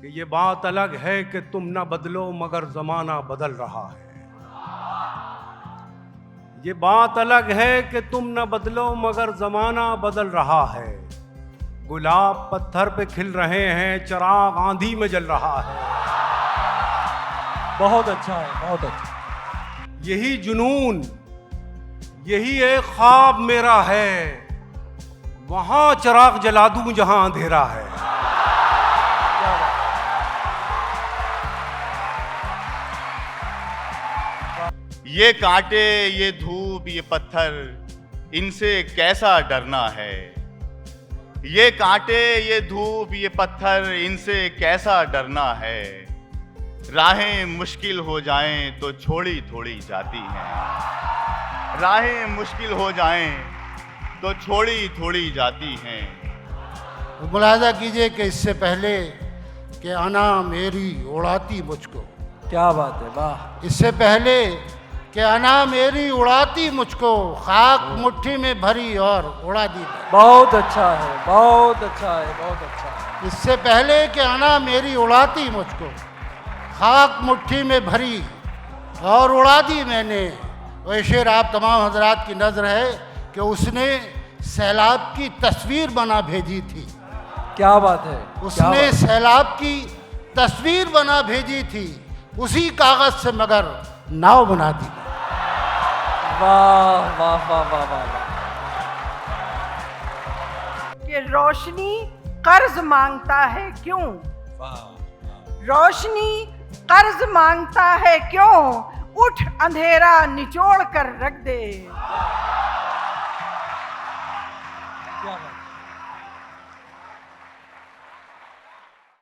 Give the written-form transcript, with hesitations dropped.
कि ये बात अलग है कि तुम न बदलो मगर जमाना बदल रहा है। ये बात अलग है कि तुम न बदलो मगर जमाना बदल रहा है। गुलाब पत्थर पे खिल रहे हैं, चिराग आंधी में जल रहा है। बहुत अच्छा है, बहुत अच्छा। यही जुनून, यही एक ख्वाब मेरा है, वहां चिराग जला दूं जहां अंधेरा है। ये कांटे, ये धूप, ये पत्थर, इनसे कैसा डरना है। ये कांटे, ये धूप, ये पत्थर, इनसे कैसा डरना है। राहें मुश्किल हो जाएं तो छोड़ी थोड़ी जाती हैं। राहें मुश्किल हो जाएं तो छोड़ी थोड़ी जाती हैं। मुलाजा कीजिए कि इससे पहले कि अना मेरी उड़ाती मुझको, क्या बात है, वाह। इससे पहले कि अना मेरी उड़ाती मुझको, खाक मुट्ठी में भरी और उड़ा दी। बहुत अच्छा है, बहुत अच्छा है, बहुत अच्छा है। इससे पहले कि अना मेरी उड़ाती मुझको, खाक मुट्ठी में भरी और उड़ा दी मैंने। वह शेर आप तमाम हजरात की नज़र है कि उसने सैलाब की तस्वीर बना भेजी थी। क्या बात है, उसने सैलाब की तस्वीर बना भेजी थी, उसी कागज से मगर नाव बना दी। वाह वाह वाह वाह वाह वाह। कि रोशनी कर्ज मांगता है क्यों, रोशनी कर्ज मांगता है क्यों, उठ अंधेरा निचोड़ कर रख दे।